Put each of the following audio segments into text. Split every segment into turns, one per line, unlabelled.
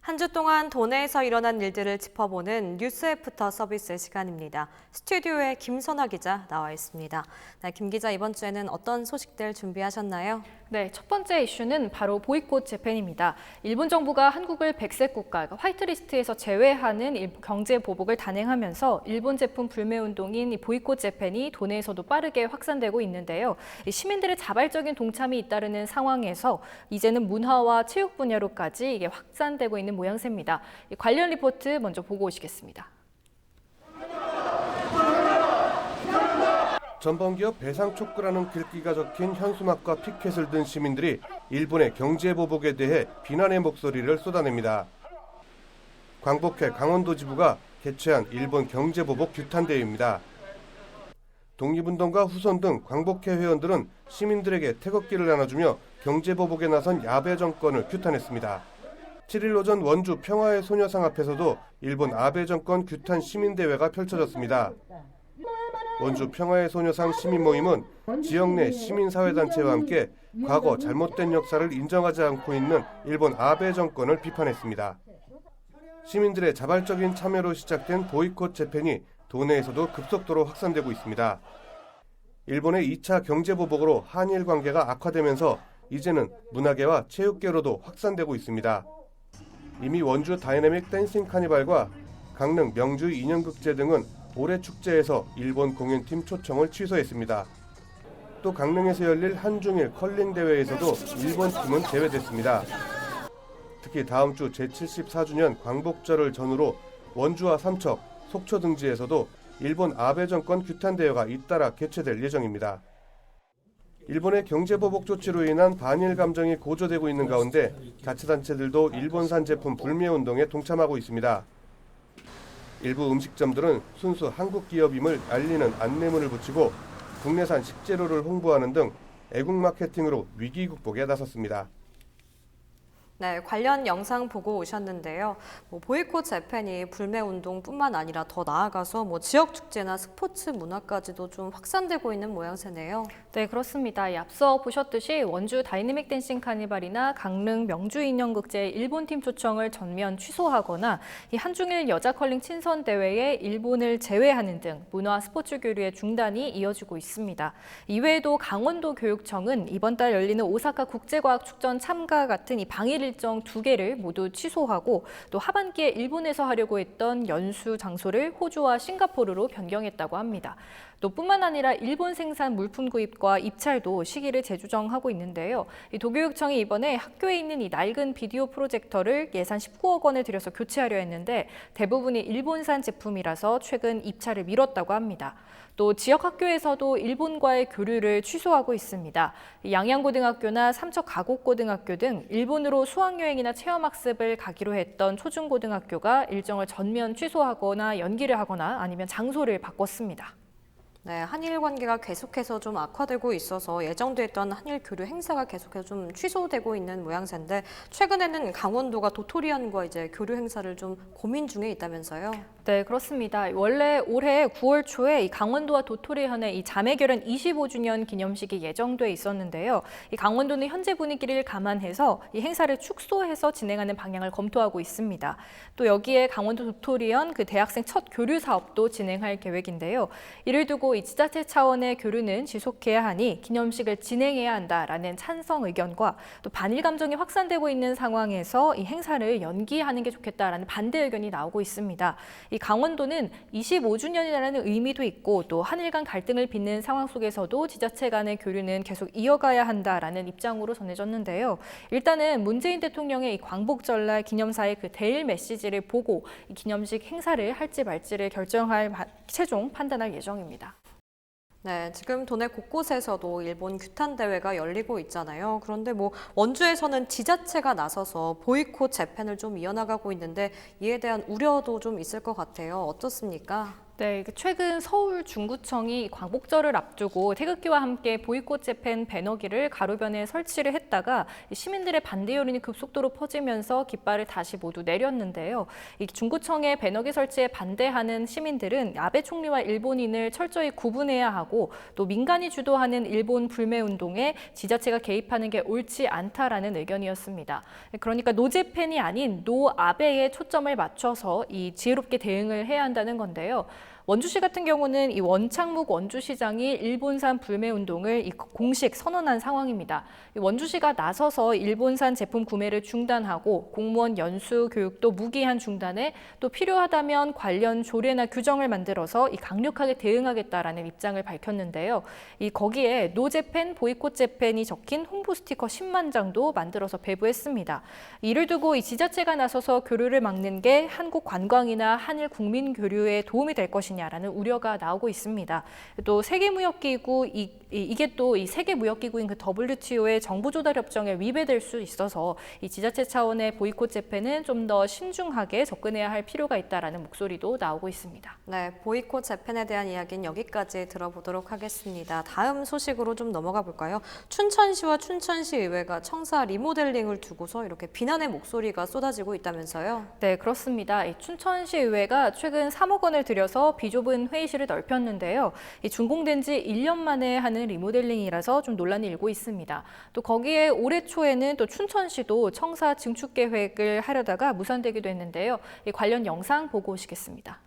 한 주 동안 도내에서 일어난 일들을 짚어보는 뉴스 애프터 서비스 시간입니다. 스튜디오에 김선아 기자 나와 있습니다. 네, 김 기자, 이번 주에는 어떤 소식들 준비하셨나요?
네, 첫 번째 이슈는 바로 보이콧 재팬입니다. 일본 정부가 한국을 백색 국가, 화이트리스트에서 제외하는 경제 보복을 단행하면서 일본 제품 불매 운동인 이 보이콧 재팬이 도내에서도 빠르게 확산되고 있는데요. 시민들의 자발적인 동참이 잇따르는 상황에서 이제는 문화와 체육 분야로까지 이게 확산되고 있는 모양새입니다. 관련 리포트 먼저 보고 오시겠습니다.
전범기업 배상촉구라는 글귀가 적힌 현수막과 피켓을 든 시민들이 일본의 경제 보복에 대해 비난의 목소리를 쏟아냅니다. 광복회 강원도 지부가 개최한 일본 경제 보복 규탄대회입니다. 독립운동가 후손 등 광복회 회원들은 시민들에게 태극기를 나눠주며 경제 보복에 나선 야베 정권을 규탄했습니다. 7일 오전 원주 평화의 소녀상 앞에서도 일본 아베 정권 규탄 시민대회가 펼쳐졌습니다. 원주 평화의 소녀상 시민 모임은 지역 내 시민사회단체와 함께 과거 잘못된 역사를 인정하지 않고 있는 일본 아베 정권을 비판했습니다. 시민들의 자발적인 참여로 시작된 보이콧 재팬이 도내에서도 급속도로 확산되고 있습니다. 일본의 2차 경제보복으로 한일 관계가 악화되면서 이제는 문화계와 체육계로도 확산되고 있습니다. 이미 원주 다이내믹 댄싱 카니발과 강릉 명주 인형극제 등은 올해 축제에서 일본 공연팀 초청을 취소했습니다. 또 강릉에서 열릴 한중일 컬링 대회에서도 일본 팀은 제외됐습니다. 특히 다음 주 제74주년 광복절을 전후로 원주와 삼척, 속초 등지에서도 일본 아베 정권 규탄 대회가 잇따라 개최될 예정입니다. 일본의 경제보복 조치로 인한 반일 감정이 고조되고 있는 가운데 자치단체들도 일본산 제품 불매 운동에 동참하고 있습니다. 일부 음식점들은 순수 한국 기업임을 알리는 안내문을 붙이고 국내산 식재료를 홍보하는 등 애국 마케팅으로 위기 극복에 나섰습니다.
네, 관련 영상 보고 오셨는데요. 보이콧 재팬이 불매 운동뿐만 아니라 더 나아가서 지역 축제나 스포츠 문화까지도 좀 확산되고 있는 모양새네요.
네, 그렇습니다. 앞서 보셨듯이 원주 다이내믹 댄싱 카니발이나 강릉 명주 인형극제 일본팀 초청을 전면 취소하거나 이 한중일 여자 컬링 친선 대회에 일본을 제외하는 등 문화 스포츠 교류의 중단이 이어지고 있습니다. 이외에도 강원도 교육청은 이번 달 열리는 오사카 국제과학축전 참가 같은 이 방일 일정 2개를 모두 취소하고 또 하반기에 일본에서 하려고 했던 연수 장소를 호주와 싱가포르로 변경했다고 합니다. 또 뿐만 아니라 일본 생산 물품 구입과 입찰도 시기를 재조정하고 있는데요. 이 도교육청이 이번에 학교에 있는 이 낡은 비디오 프로젝터를 예산 19억 원을 들여서 교체하려 했는데 대부분이 일본산 제품이라서 최근 입찰을 미뤘다고 합니다. 또 지역 학교에서도 일본과의 교류를 취소하고 있습니다. 양양고등학교나 삼척가곡고등학교 등 일본으로 수학여행이나 체험학습을 가기로 했던 초중고등학교가 일정을 전면 취소하거나 연기를 하거나 아니면 장소를 바꿨습니다.
네, 한일 관계가 계속해서 좀 악화되고 있어서 예정됐던 한일 교류 행사가 계속해서 좀 취소되고 있는 모양새인데 최근에는 강원도가 도토리현과 이제 교류 행사를 좀 고민 중에 있다면서요?
네, 그렇습니다. 원래 올해 9월 초에 이 강원도와 도토리현의 이 자매결연 25주년 기념식이 예정돼 있었는데요. 이 강원도는 현재 분위기를 감안해서 이 행사를 축소해서 진행하는 방향을 검토하고 있습니다. 또 여기에 강원도 도토리현 그 대학생 첫 교류 사업도 진행할 계획인데요. 이를 두고 이 지자체 차원의 교류는 지속해야 하니 기념식을 진행해야 한다라는 찬성 의견과 또 반일 감정이 확산되고 있는 상황에서 이 행사를 연기하는 게 좋겠다라는 반대 의견이 나오고 있습니다. 이 강원도는 25주년이라는 의미도 있고 또 한일 간 갈등을 빚는 상황 속에서도 지자체 간의 교류는 계속 이어가야 한다라는 입장으로 전해졌는데요. 일단은 문재인 대통령의 이 광복절날 기념사의 그 대일 메시지를 보고 이 기념식 행사를 할지 말지를 결정할 최종 판단할 예정입니다.
네, 지금 도내 곳곳에서도 일본 규탄 대회가 열리고 있잖아요. 그런데 원주에서는 지자체가 나서서 보이콧 재팬을 좀 이어나가고 있는데 이에 대한 우려도 좀 있을 것 같아요. 어떻습니까?
네, 최근 서울 중구청이 광복절을 앞두고 태극기와 함께 보이콧 재팬 배너기를 가로변에 설치를 했다가 시민들의 반대 여론이 급속도로 퍼지면서 깃발을 다시 모두 내렸는데요. 이 중구청의 배너기 설치에 반대하는 시민들은 아베 총리와 일본인을 철저히 구분해야 하고 또 민간이 주도하는 일본 불매 운동에 지자체가 개입하는 게 옳지 않다라는 의견이었습니다. 그러니까 노 재팬이 아닌 노 아베에 초점을 맞춰서 이 지혜롭게 대응을 해야 한다는 건데요. 원주시 같은 경우는 이 원창묵 원주시장이 일본산 불매 운동을 공식 선언한 상황입니다. 원주시가 나서서 일본산 제품 구매를 중단하고 공무원 연수 교육도 무기한 중단에 또 필요하다면 관련 조례나 규정을 만들어서 강력하게 대응하겠다라는 입장을 밝혔는데요. 거기에 노 재팬, 보이콧 재팬이 적힌 홍보 스티커 10만 장도 만들어서 배부했습니다. 이를 두고 이 지자체가 나서서 교류를 막는 게 한국 관광이나 한일 국민 교류에 도움이 될 것이냐 라는 우려가 나오고 있습니다. 또 세계무역기구 이게 또 이 세계무역기구인 그 WTO의 정부조달협정에 위배될 수 있어서 이 지자체 차원의 보이콧 재팬은 좀 더 신중하게 접근해야 할 필요가 있다라는 목소리도 나오고 있습니다.
네, 보이콧 재팬에 대한 이야기는 여기까지 들어보도록 하겠습니다. 다음 소식으로 좀 넘어가 볼까요? 춘천시와 춘천시 의회가 청사 리모델링을 두고서 이렇게 비난의 목소리가 쏟아지고 있다면서요?
네, 그렇습니다. 춘천시 의회가 최근 3억 원을 들여서 비좁은 회의실을 넓혔는데요. 준공된 지 1년 만에 하는 리모델링이라서 좀 논란이 일고 있습니다. 또 거기에 올해 초에는 또 춘천시도 청사 증축 계획을 하려다가 무산되기도 했는데요. 관련 영상 보고 오시겠습니다.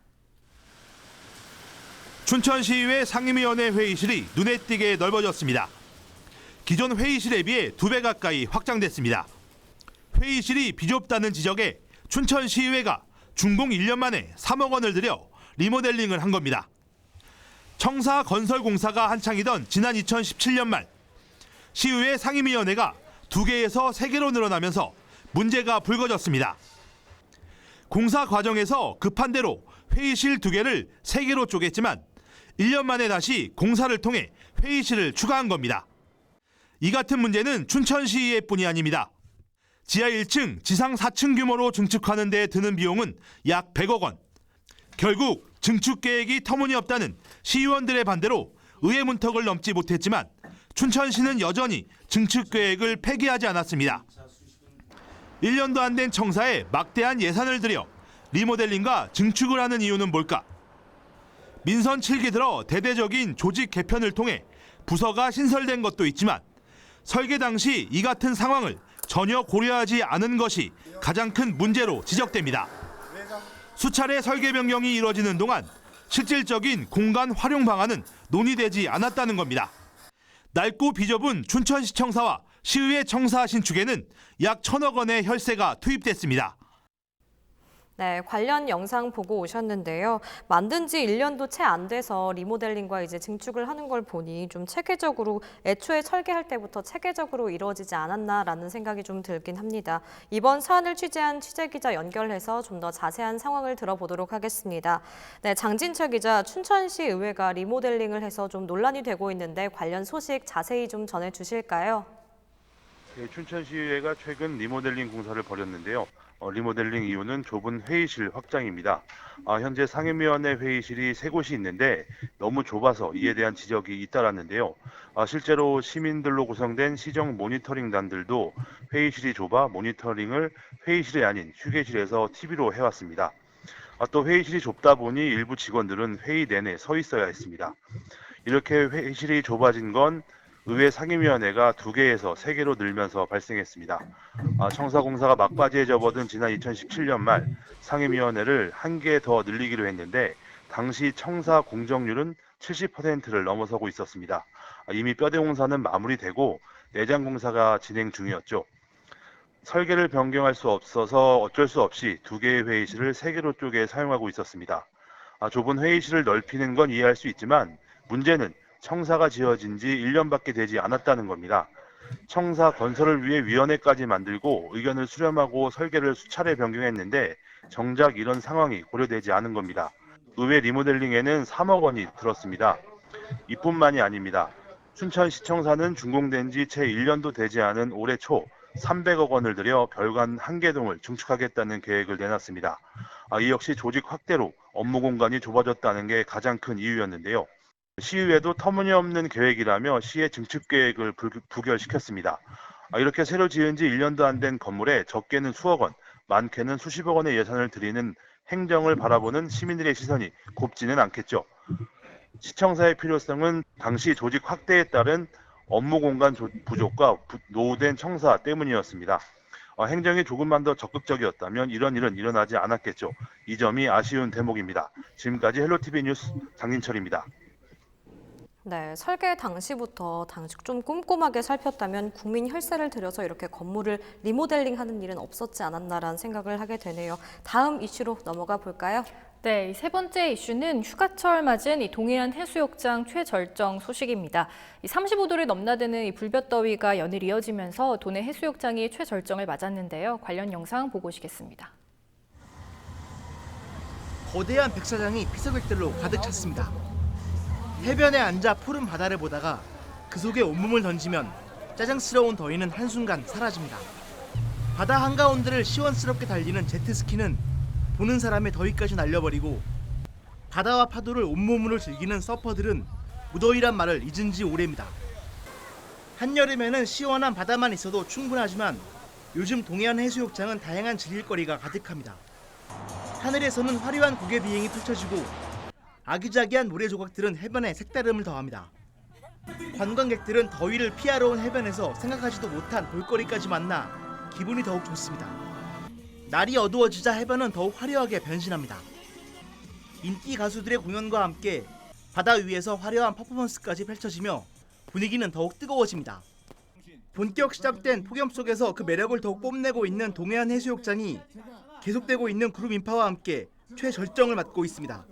춘천시의회 상임위원회 회의실이 눈에 띄게 넓어졌습니다. 기존 회의실에 비해 2배 가까이 확장됐습니다. 회의실이 비좁다는 지적에 춘천시의회가 준공 1년 만에 3억 원을 들여 리모델링을 한 겁니다. 청사 건설공사가 한창이던 지난 2017년 말 시의회 상임위원회가 2개에서 3개로 늘어나면서 문제가 불거졌습니다. 공사 과정에서 급한 대로 회의실 2개를 3개로 쪼갰지만 1년 만에 다시 공사를 통해 회의실을 추가한 겁니다. 이 같은 문제는 춘천시의회뿐이 아닙니다. 지하 1층, 지상 4층 규모로 증축하는 데 드는 비용은 약 100억 원. 결국 증축 계획이 터무니없다는 시의원들의 반대로 의회 문턱을 넘지 못했지만 춘천시는 여전히 증축 계획을 폐기하지 않았습니다. 1년도 안 된 청사에 막대한 예산을 들여 리모델링과 증축을 하는 이유는 뭘까? 민선 7기 들어 대대적인 조직 개편을 통해 부서가 신설된 것도 있지만 설계 당시 이 같은 상황을 전혀 고려하지 않은 것이 가장 큰 문제로 지적됩니다. 수차례 설계 변경이 이뤄지는 동안 실질적인 공간 활용 방안은 논의되지 않았다는 겁니다. 넓고 비좁은 춘천시 청사와 시의회 청사 신축에는 약 1,000억 원의 혈세가 투입됐습니다.
네, 관련 영상 보고 오셨는데요. 만든 지 1년도 채 안 돼서 리모델링과 이제 증축을 하는 걸 보니 좀 체계적으로 애초에 설계할 때부터 체계적으로 이루어지지 않았나라는 생각이 좀 들긴 합니다. 이번 사안을 취재한 취재기자 연결해서 좀 더 자세한 상황을 들어보도록 하겠습니다. 네, 장진철 기자, 춘천시 의회가 리모델링을 해서 좀 논란이 되고 있는데 관련 소식 자세히 좀 전해주실까요?
네, 춘천시의회가 최근 리모델링 공사를 벌였는데요. 리모델링 이유는 좁은 회의실 확장입니다. 현재 상임위원회 회의실이 3곳이 있는데 너무 좁아서 이에 대한 지적이 잇따랐는데요. 실제로 시민들로 구성된 시정 모니터링단들도 회의실이 좁아 모니터링을 회의실이 아닌 휴게실에서 TV로 해왔습니다. 또 회의실이 좁다 보니 일부 직원들은 회의 내내 서 있어야 했습니다. 이렇게 회의실이 좁아진 건 의회 상임위원회가 2개에서 3개로 늘면서 발생했습니다. 청사공사가 막바지에 접어든 지난 2017년 말 상임위원회를 1개 더 늘리기로 했는데 당시 청사 공정률은 70%를 넘어서고 있었습니다. 이미 뼈대공사는 마무리되고 내장공사가 진행 중이었죠. 설계를 변경할 수 없어서 어쩔 수 없이 2개의 회의실을 3개로 쪼개 사용하고 있었습니다. 좁은 회의실을 넓히는 건 이해할 수 있지만 문제는 청사가 지어진 지 1년밖에 되지 않았다는 겁니다. 청사 건설을 위해 위원회까지 만들고 의견을 수렴하고 설계를 수차례 변경했는데 정작 이런 상황이 고려되지 않은 겁니다. 의회 리모델링에는 3억 원이 들었습니다. 이뿐만이 아닙니다. 춘천시청사는 준공된 지 채 1년도 되지 않은 올해 초 300억 원을 들여 별관 한개동을 증축하겠다는 계획을 내놨습니다. 이 역시 조직 확대로 업무 공간이 좁아졌다는 게 가장 큰 이유였는데요. 시의회도 터무니없는 계획이라며 시의 증축 계획을 부결시켰습니다. 이렇게 새로 지은 지 1년도 안 된 건물에 적게는 수억 원, 많게는 수십억 원의 예산을 들이는 행정을 바라보는 시민들의 시선이 곱지는 않겠죠. 시청사의 필요성은 당시 조직 확대에 따른 업무 공간 부족과 노후된 청사 때문이었습니다. 행정이 조금만 더 적극적이었다면 이런 일은 일어나지 않았겠죠. 이 점이 아쉬운 대목입니다. 지금까지 헬로티비 뉴스 장진철입니다.
네, 설계 당시부터 좀 꼼꼼하게 살폈다면 국민 혈세를 들여서 이렇게 건물을 리모델링하는 일은 없었지 않았나라는 생각을 하게 되네요. 다음 이슈로 넘어가 볼까요?
네, 세 번째 이슈는 휴가철 맞은 이 동해안 해수욕장 최절정 소식입니다. 35도를 넘나드는 이 불볕더위가 연일 이어지면서 도내 해수욕장이 최절정을 맞았는데요. 관련 영상 보고 오시겠습니다.
거대한 백사장이 피서객들로 가득 찼습니다. 해변에 앉아 푸른 바다를 보다가 그 속에 온몸을 던지면 짜증스러운 더위는 한순간 사라집니다. 바다 한가운데를 시원스럽게 달리는 제트스키는 보는 사람의 더위까지 날려버리고 바다와 파도를 온몸으로 즐기는 서퍼들은 무더위란 말을 잊은 지 오래입니다. 한여름에는 시원한 바다만 있어도 충분하지만 요즘 동해안 해수욕장은 다양한 즐길거리가 가득합니다. 하늘에서는 화려한 고개 비행이 펼쳐지고 아기자기한 모래 조각들은 해변에 색다름을 더합니다. 관광객들은 더위를 피하러 온 해변에서 생각하지도 못한 볼거리까지 만나 기분이 더욱 좋습니다. 날이 어두워지자 해변은 더욱 화려하게 변신합니다. 인기 가수들의 공연과 함께 바다 위에서 화려한 퍼포먼스까지 펼쳐지며 분위기는 더욱 뜨거워집니다. 본격 시작된 폭염 속에서 그 매력을 더욱 뽐내고 있는 동해안 해수욕장이 계속되고 있는 구름 인파와 함께 최절정을 맞고 있습니다.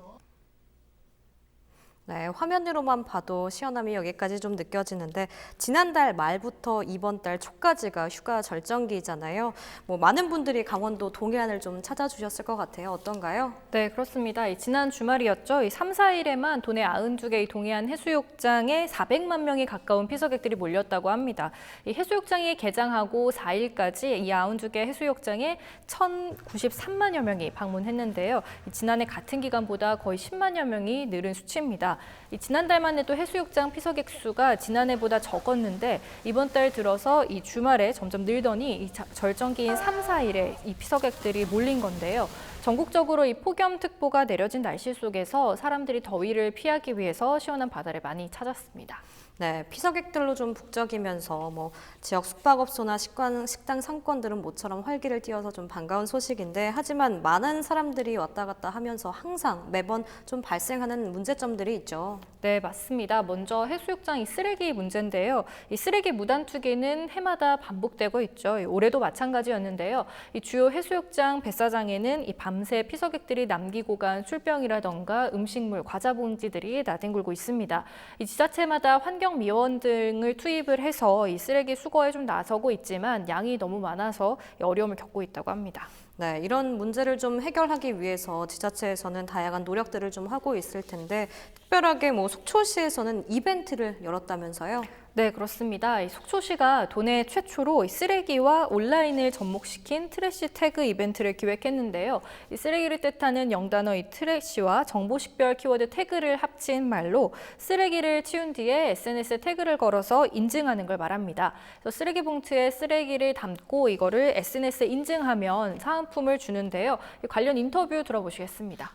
네, 화면으로만 봐도 시원함이 여기까지 좀 느껴지는데 지난달 말부터 이번 달 초까지가 휴가 절정기잖아요. 많은 분들이 강원도 동해안을 좀 찾아주셨을 것 같아요. 어떤가요?
네, 그렇습니다. 지난 주말이었죠. 이 3, 4일에만 도내 92개의 동해안 해수욕장에 400만 명이 가까운 피서객들이 몰렸다고 합니다. 이 해수욕장이 개장하고 4일까지 이 92개 해수욕장에 1,093만여 명이 방문했는데요. 지난해 같은 기간보다 거의 10만여 명이 늘은 수치입니다. 지난달만 해도 해수욕장 피서객 수가 지난해보다 적었는데 이번 달 들어서 이 주말에 점점 늘더니 이 절정기인 3, 4일에 이 피서객들이 몰린 건데요. 전국적으로 이 폭염특보가 내려진 날씨 속에서 사람들이 더위를 피하기 위해서 시원한 바다를 많이 찾았습니다.
네, 피서객들로 좀 북적이면서 지역 숙박업소나 식당 상권들은 모처럼 활기를 띠어서 좀 반가운 소식인데 하지만 많은 사람들이 왔다 갔다 하면서 항상 매번 좀 발생하는 문제점들이 있죠.
네, 맞습니다. 먼저 해수욕장 이 쓰레기 문제인데요. 이 쓰레기 무단 투기는 해마다 반복되고 있죠. 올해도 마찬가지였는데요. 이 주요 해수욕장 뱃사장에는 이 밤새 피서객들이 남기고 간 술병이라던가 음식물, 과자 봉지들이 나뒹굴고 있습니다. 이 지자체마다 환경미화원 등을 투입을 해서 이 쓰레기 수거에 좀 나서고 있지만 양이 너무 많아서 어려움을 겪고 있다고 합니다.
네, 이런 문제를 좀 해결하기 위해서 지자체에서는 다양한 노력들을 좀 하고 있을 텐데 특별하게 속초시에서는 이벤트를 열었다면서요?
네, 그렇습니다. 이 속초시가 도내 최초로 쓰레기와 온라인을 접목시킨 트래시 태그 이벤트를 기획했는데요. 이 쓰레기를 뜻하는 영단어 이 트래시와 정보식별 키워드 태그를 합친 말로 쓰레기를 치운 뒤에 SNS에 태그를 걸어서 인증하는 걸 말합니다. 그래서 쓰레기 봉투에 쓰레기를 담고 이거를 SNS에 인증하면 사은품을 주는데요. 관련 인터뷰 들어보시겠습니다.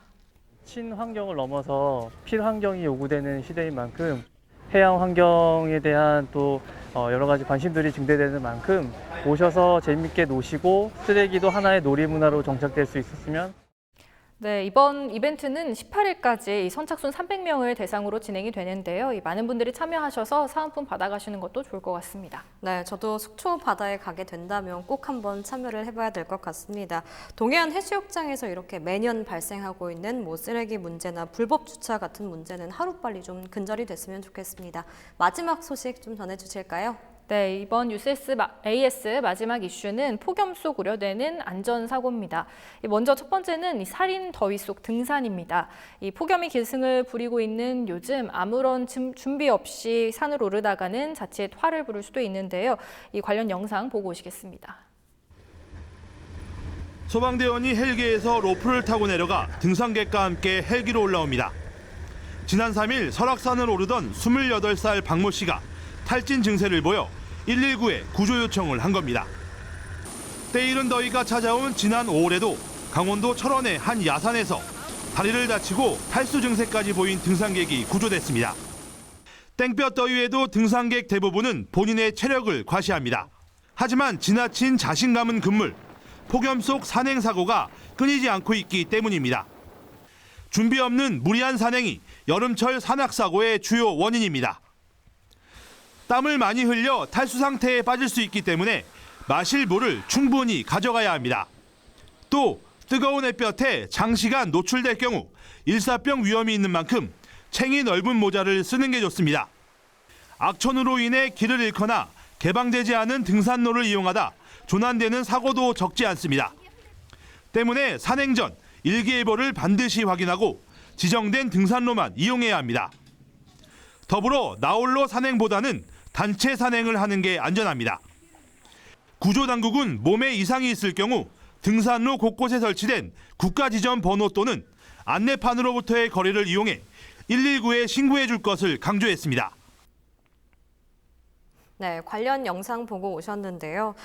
친환경을 넘어서 필환경이 요구되는 시대인 만큼 해양 환경에 대한 또 여러 가지 관심들이 증대되는 만큼 오셔서 재밌게 노시고 쓰레기도 하나의 놀이문화로 정착될 수 있었으면.
네, 이번 이벤트는 18일까지 선착순 300명을 대상으로 진행이 되는데요. 많은 분들이 참여하셔서 사은품 받아가시는 것도 좋을 것 같습니다.
네, 저도 속초 바다에 가게 된다면 꼭 한번 참여를 해봐야 될 것 같습니다. 동해안 해수욕장에서 이렇게 매년 발생하고 있는 쓰레기 문제나 불법 주차 같은 문제는 하루빨리 좀 근절이 됐으면 좋겠습니다. 마지막 소식 좀 전해주실까요?
네, 이번 AS 마지막 이슈는 폭염 속 우려되는 안전사고입니다. 먼저 첫 번째는 이 살인 더위 속 등산입니다. 이 폭염이 기승을 부리고 있는 요즘 아무런 준비 없이 산을 오르다가는 자칫 화를 부를 수도 있는데요. 이 관련 영상 보고 오시겠습니다.
소방대원이 헬기에서 로프를 타고 내려가 등산객과 함께 헬기로 올라옵니다. 지난 3일 설악산을 오르던 28살 박모 씨가 탈진 증세를 보여 119에 구조 요청을 한 겁니다. 때이른 더위가 찾아온 지난 5월에도 강원도 철원의 한 야산에서 다리를 다치고 탈수 증세까지 보인 등산객이 구조됐습니다. 땡볕 더위에도 등산객 대부분은 본인의 체력을 과시합니다. 하지만 지나친 자신감은 금물, 폭염 속 산행 사고가 끊이지 않고 있기 때문입니다. 준비 없는 무리한 산행이 여름철 산악사고의 주요 원인입니다. 땀을 많이 흘려 탈수 상태에 빠질 수 있기 때문에 마실 물을 충분히 가져가야 합니다. 또 뜨거운 햇볕에 장시간 노출될 경우 일사병 위험이 있는 만큼 챙이 넓은 모자를 쓰는 게 좋습니다. 악천후로 인해 길을 잃거나 개방되지 않은 등산로를 이용하다 조난되는 사고도 적지 않습니다. 때문에 산행 전 일기예보를 반드시 확인하고 지정된 등산로만 이용해야 합니다. 더불어 나홀로 산행보다는 단체 산행을 하는 게 안전합니다. 구조당국은 몸에 이상이 있을 경우 등산로 곳곳에 설치된 국가지점 번호 또는 안내판으로부터의 거리를 이용해 119에 신고해 줄 것을 강조했습니다.
네, 관련 영상 보고 오셨는데요.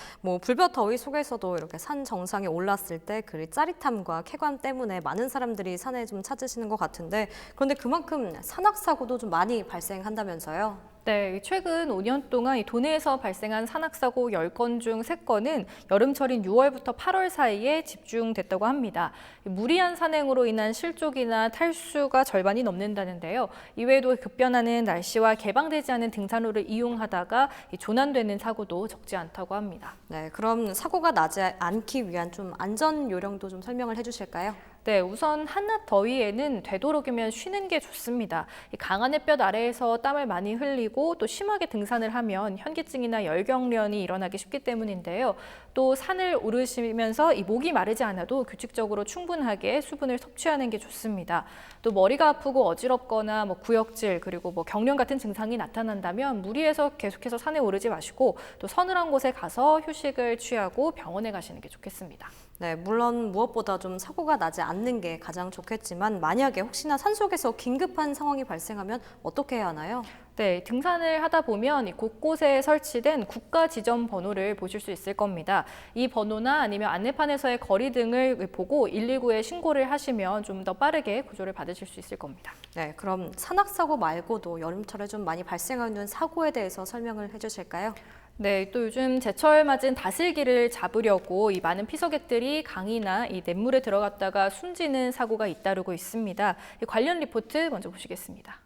불볕 더위 속에서도 이렇게 산 정상에 올랐을 때 그 짜릿함과 쾌감 때문에 많은 사람들이 산에 좀 찾으시는 것 같은데, 그런데 그만큼 산악사고도 좀 많이 발생한다면서요?
네, 최근 5년 동안 이 도내에서 발생한 산악사고 10건 중 3건은 여름철인 6월부터 8월 사이에 집중됐다고 합니다. 무리한 산행으로 인한 실족이나 탈수가 절반이 넘는다는데요. 이외에도 급변하는 날씨와 개방되지 않은 등산로를 이용하다가 조난되는 사고도 적지 않다고 합니다.
네, 그럼 사고가 나지 않기 위한 좀 안전 요령도 좀 설명을 해주실까요?
네, 우선 한낮 더위에는 되도록이면 쉬는 게 좋습니다. 이 강한 햇볕 아래에서 땀을 많이 흘리고 또 심하게 등산을 하면 현기증이나 열경련이 일어나기 쉽기 때문인데요. 또 산을 오르시면서 이 목이 마르지 않아도 규칙적으로 충분하게 수분을 섭취하는 게 좋습니다. 또 머리가 아프고 어지럽거나 구역질 그리고 경련 같은 증상이 나타난다면 무리해서 계속해서 산에 오르지 마시고 또 서늘한 곳에 가서 휴식을 취하고 병원에 가시는 게 좋겠습니다.
네, 물론 무엇보다 좀 사고가 나지 않는 게 가장 좋겠지만 만약에 혹시나 산속에서 긴급한 상황이 발생하면 어떻게 해야 하나요?
네, 등산을 하다 보면 곳곳에 설치된 국가 지점 번호를 보실 수 있을 겁니다. 이 번호나 아니면 안내판에서의 거리 등을 보고 119에 신고를 하시면 좀 더 빠르게 구조를 받으실 수 있을 겁니다.
네, 그럼 산악사고 말고도 여름철에 좀 많이 발생하는 사고에 대해서 설명을 해주실까요?
네, 또 요즘 제철 맞은 다슬기를 잡으려고 이 많은 피서객들이 강이나 이 냇물에 들어갔다가 숨지는 사고가 잇따르고 있습니다. 이 관련 리포트 먼저 보시겠습니다.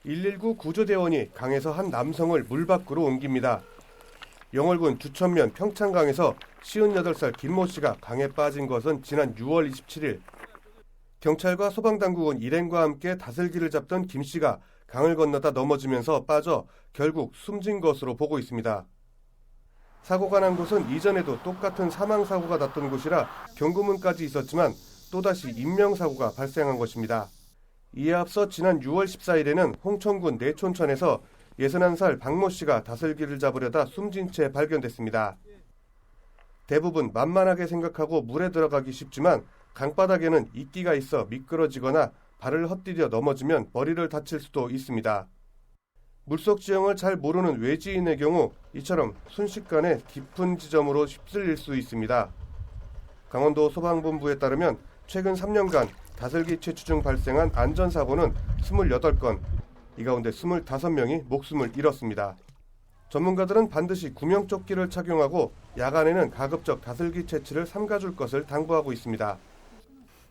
119 구조대원이 강에서 한 남성을 물 밖으로 옮깁니다. 영월군 주천면 평창강에서 58살 김모 씨가 강에 빠진 것은 지난 6월 27일. 경찰과 소방당국은 일행과 함께 다슬기를 잡던 김 씨가 강을 건너다 넘어지면서 빠져 결국 숨진 것으로 보고 있습니다. 사고가 난 곳은 이전에도 똑같은 사망사고가 났던 곳이라 경고문까지 있었지만 또다시 인명사고가 발생한 것입니다. 이에 앞서 지난 6월 14일에는 홍천군 내촌천에서 61살 박모 씨가 다슬기를 잡으려다 숨진 채 발견됐습니다. 대부분 만만하게 생각하고 물에 들어가기 쉽지만 강바닥에는 이끼가 있어 미끄러지거나 발을 헛디뎌 넘어지면 머리를 다칠 수도 있습니다. 물속 지형을 잘 모르는 외지인의 경우 이처럼 순식간에 깊은 지점으로 휩쓸릴 수 있습니다. 강원도 소방본부에 따르면 최근 3년간 다슬기 채취 중 발생한 안전사고는 28건, 이 가운데 25명이 목숨을 잃었습니다. 전문가들은 반드시 구명조끼를 착용하고 야간에는 가급적 다슬기 채취를 삼가줄 것을 당부하고 있습니다.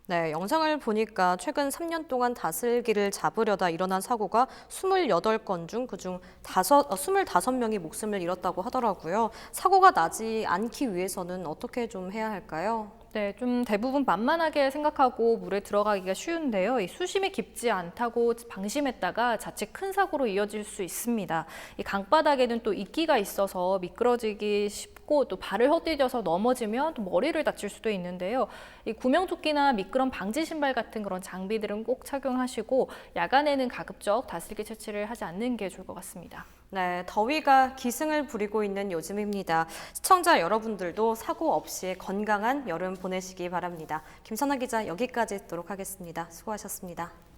네, 영상을 보니까 최근 3년 동안 다슬기를 잡으려다 일어난 사고가 28건 중 그중 25명이 목숨을 잃었다고 하더라고요. 사고가 나지 않기 위해서는 어떻게 좀 해야 할까요?
네, 좀 대부분 만만하게 생각하고 물에 들어가기가 쉬운데요. 이 수심이 깊지 않다고 방심했다가 자칫 큰 사고로 이어질 수 있습니다. 이 강바닥에는 또 이끼가 있어서 미끄러지기 쉽고 또 발을 헛디뎌서 넘어지면 또 머리를 다칠 수도 있는데요. 이 구명조끼나 미끄럼 방지 신발 같은 그런 장비들은 꼭 착용하시고 야간에는 가급적 다슬기 채취를 하지 않는 게 좋을 것 같습니다.
네, 더위가 기승을 부리고 있는 요즘입니다. 시청자 여러분들도 사고 없이 건강한 여름 보내시기 바랍니다. 김선아 기자 여기까지 듣도록 하겠습니다. 수고하셨습니다.